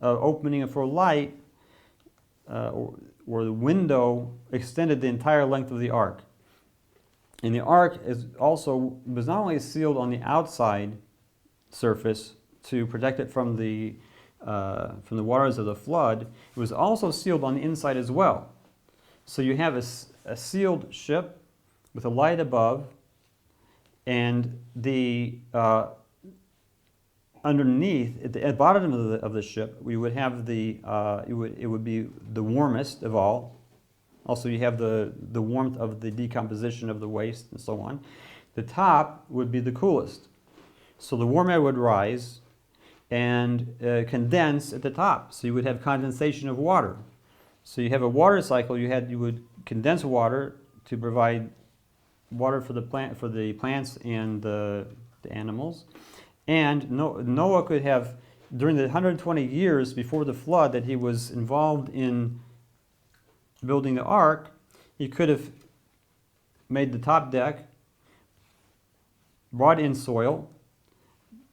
opening for light or the window extended the entire length of the ark. And the ark was not only sealed on the outside surface to protect it from the waters of the flood, it was also sealed on the inside as well. So you have a sealed ship with a light above, and the underneath, at the bottom of the ship, we would have it would be the warmest of all. Also, you have the warmth of the decomposition of the waste and so on. The top would be the coolest. So the warm air would rise and condense at the top. So you would have condensation of water. So you have a water cycle. You would condense water to provide water for the plants and the animals. And Noah could have, during the 120 years before the flood that he was involved in building the ark, he could have made the top deck, brought in soil,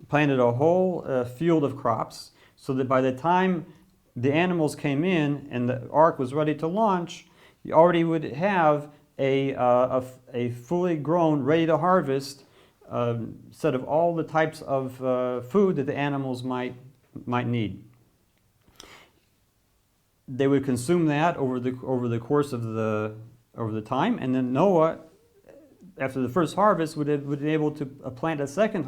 planted a whole field of crops, so that by the time the animals came in and the ark was ready to launch, you already would have a fully grown, ready to harvest set of all the types of food that the animals might need. They would consume that over the course of the time, and then Noah, after the first harvest, would be able to plant a second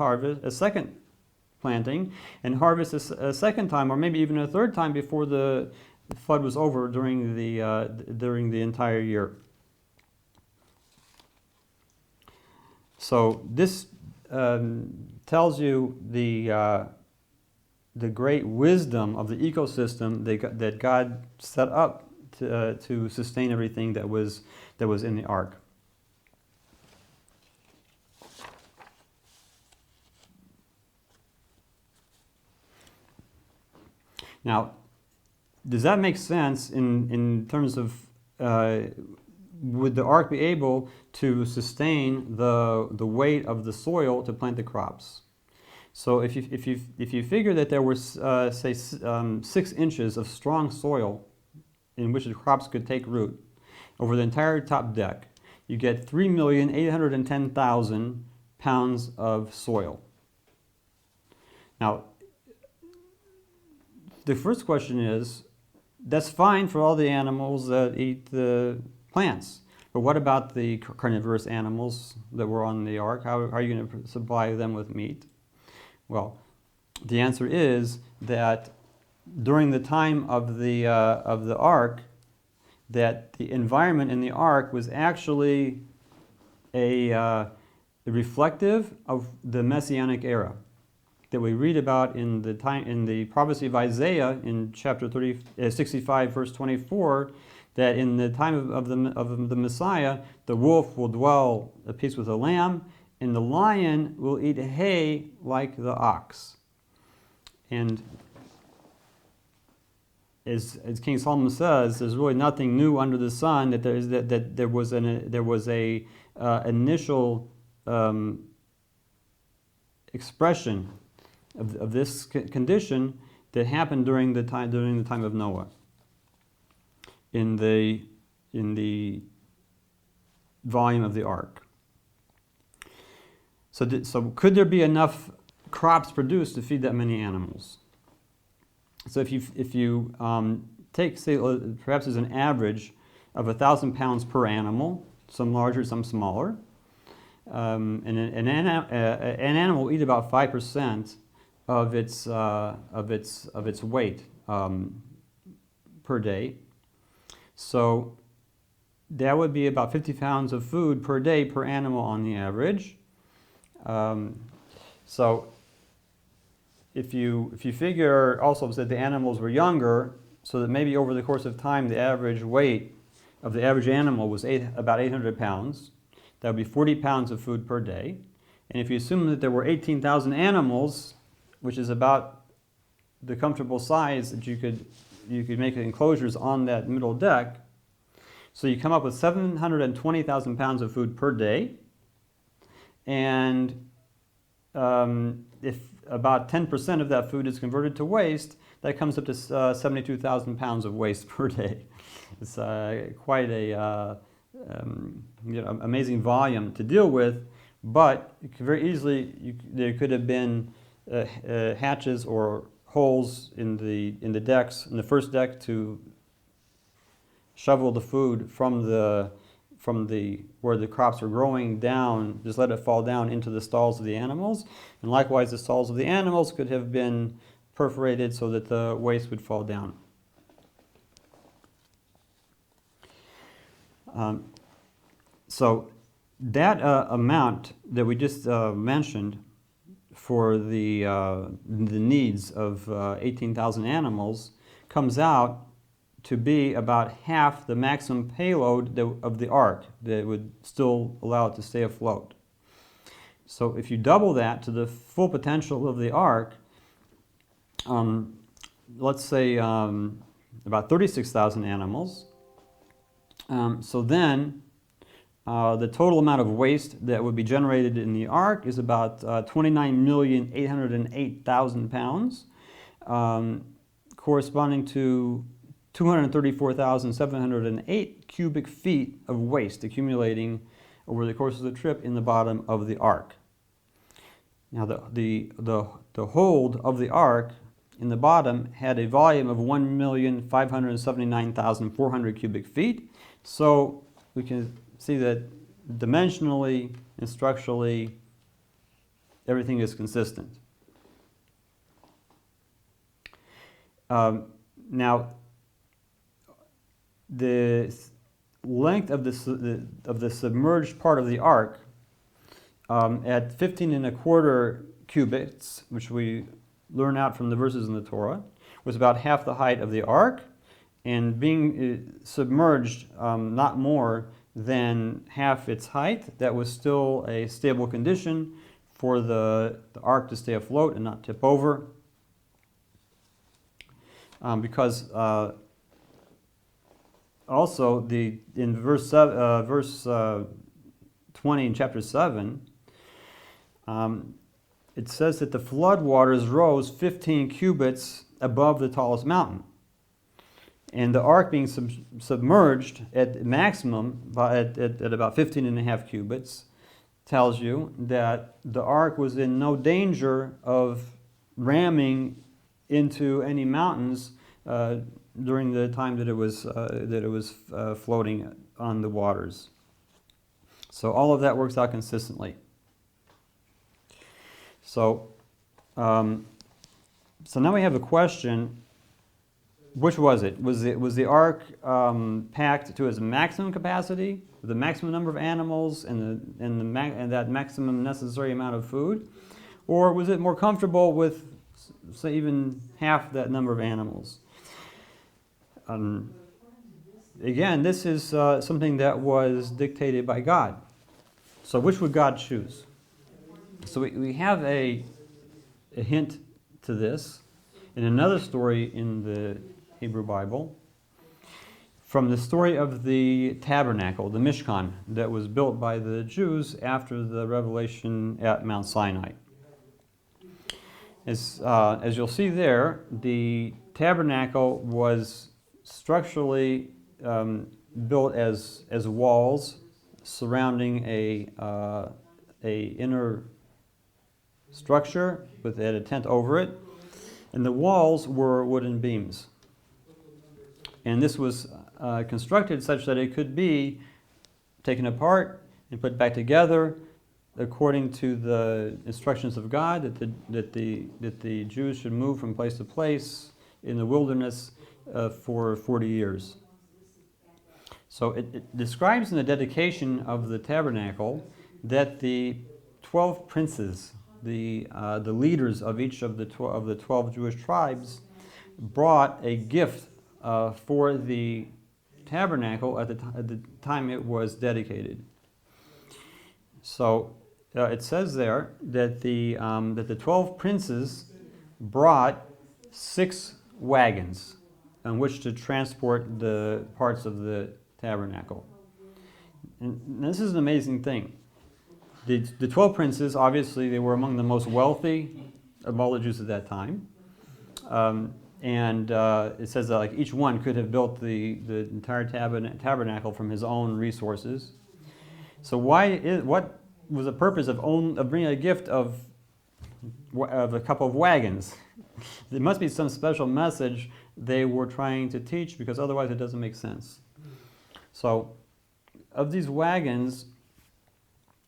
planting, and harvest a second time, or maybe even a third time before the flood was over during the entire year. So this tells you the great wisdom of the ecosystem that God set up to sustain everything that was in the ark. Now, does that make sense in terms of would the ark be able to sustain the weight of the soil to plant the crops? So if you figure that there was say 6 inches of strong soil in which the crops could take root over the entire top deck, you get 3,810,000 pounds of soil. Now, the first question is, that's fine for all the animals that eat the plants, but what about the carnivorous animals that were on the ark? How are you going to supply them with meat? Well, the answer is that during the time of the ark, that the environment in the ark was actually a reflective of the Messianic era that we read about in the prophecy of Isaiah in chapter 65, verse 24, that in the time of the Messiah, the wolf will dwell at peace with the lamb, and the lion will eat hay like the ox. And as King Solomon says, there's really nothing new under the sun. That there was a initial expression of this condition that happened during the time of Noah. In the volume of the ark. So could there be enough crops produced to feed that many animals? So if you take, say, perhaps as an average of 1,000 pounds per animal, some larger, some smaller, and an animal will eat about 5% of its weight per day. So that would be about 50 pounds of food per day per animal on the average. So if you figure also that the animals were younger, so that maybe over the course of time the average weight of the average animal was about 800 pounds, that would be 40 pounds of food per day. And if you assume that there were 18,000 animals, which is about the comfortable size that you could make enclosures on that middle deck, so you come up with 720,000 pounds of food per day. And if about 10% of that food is converted to waste, that comes up to 72,000 pounds of waste per day. It's quite a amazing volume to deal with, but very easily there could have been hatches or holes in the decks, in the first deck, to shovel the food from the where the crops are growing down, just let it fall down into the stalls of the animals. And likewise, the stalls of the animals could have been perforated so that the waste would fall down. So that amount that we just mentioned for the needs of 18,000 animals comes out to be about half the maximum payload of the ark that would still allow it to stay afloat. So if you double that to the full potential of the ark, let's say about 36,000 animals, so then the total amount of waste that would be generated in the ark is about 29,808,000 pounds, corresponding to 234,708 cubic feet of waste accumulating over the course of the trip in the bottom of the ark. Now the hold of the ark in the bottom had a volume of 1,579,400 cubic feet, so we can see that dimensionally and structurally everything is consistent. Now, the length of the submerged part of the ark at 15¼ cubits, which we learn out from the verses in the Torah, was about half the height of the ark, and being submerged not more than half its height, that was still a stable condition for the ark to stay afloat and not tip over. Because also in verse 20 in chapter 7, it says that the flood waters rose 15 cubits above the tallest mountain. And the ark being submerged at maximum at about 15½ cubits tells you that the ark was in no danger of ramming into any mountains during the time that it was floating on the waters. So all of that works out consistently. So now we have a question. Which was it? Was the ark packed to its maximum capacity, the maximum number of animals, and that maximum necessary amount of food, or was it more comfortable with, say, even half that number of animals? Again, this is something that was dictated by God. So which would God choose? So we have a hint to this in another story in the Hebrew Bible, from the story of the tabernacle, the Mishkan, that was built by the Jews after the revelation at Mount Sinai. As you'll see there, the tabernacle was structurally built as walls surrounding a inner structure with a tent over it, and the walls were wooden beams. And this was constructed such that it could be taken apart and put back together according to the instructions of God, that the Jews should move from place to place in the wilderness for 40 years. So it describes in the dedication of the tabernacle that the 12 princes, the leaders of each of the 12 Jewish tribes, brought a gift for the tabernacle at the time it was dedicated. So it says there that the 12 princes brought 6 wagons on which to transport the parts of the tabernacle. And this is an amazing thing. The 12 princes, obviously, they were among the most wealthy of all the Jews at that time. And it says that like each one could have built the entire tabernacle from his own resources. So what was the purpose of bringing a gift of a couple of wagons? There must be some special message they were trying to teach, because otherwise it doesn't make sense. So of these wagons,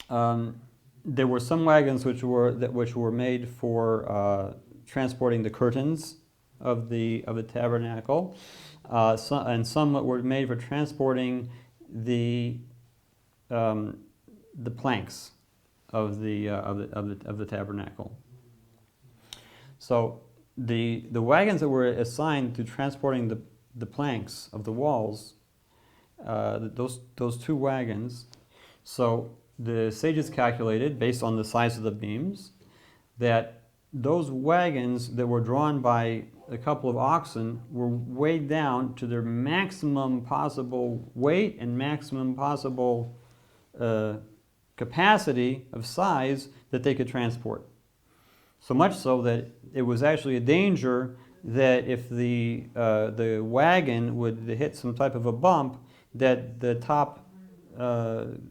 there were some wagons which were made for transporting the curtains of the tabernacle, and some that were made for transporting the planks of the tabernacle. So the wagons that were assigned to transporting the planks of the walls, those two wagons. So the sages calculated, based on the size of the beams, that those wagons that were drawn by a couple of oxen were weighed down to their maximum possible weight and maximum possible capacity of size that they could transport. So much so that it was actually a danger that if the wagon would hit some type of a bump, that the top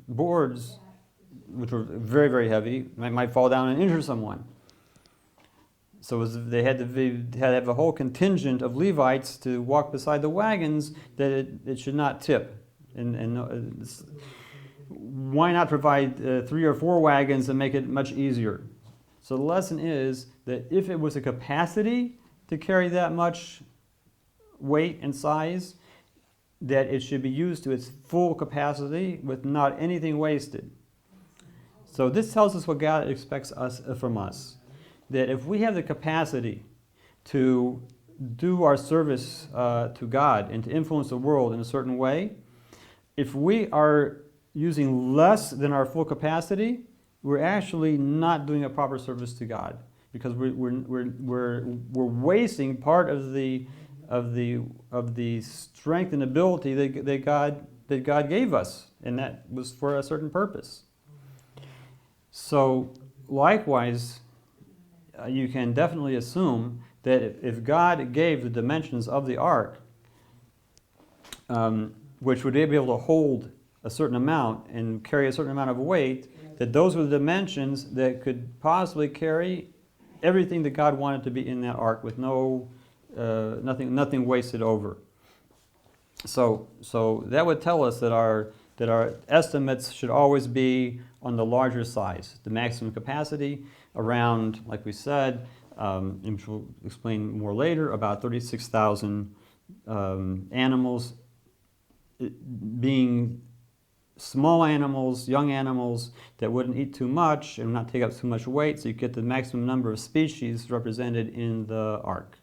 boards, which were very, very heavy, might fall down and injure someone. So they had to have a whole contingent of Levites to walk beside the wagons, that it should not tip. And why not provide 3 or 4 wagons and make it much easier? So the lesson is that if it was a capacity to carry that much weight and size, that it should be used to its full capacity with not anything wasted. So this tells us what God expects from us. That if we have the capacity to do our service to God and to influence the world in a certain way, if we are using less than our full capacity, we're actually not doing a proper service to God, because we're wasting part of the strength and ability that God gave us, and that was for a certain purpose. So likewise, you can definitely assume that if God gave the dimensions of the ark, which would be able to hold a certain amount and carry a certain amount of weight, that those were the dimensions that could possibly carry everything that God wanted to be in that ark, with nothing wasted over. So that would tell us that our estimates should always be on the larger size, the maximum capacity around, like we said, which we'll explain more later, about 36,000 animals, being small animals, young animals that wouldn't eat too much and not take up too much weight, so you get the maximum number of species represented in the ark.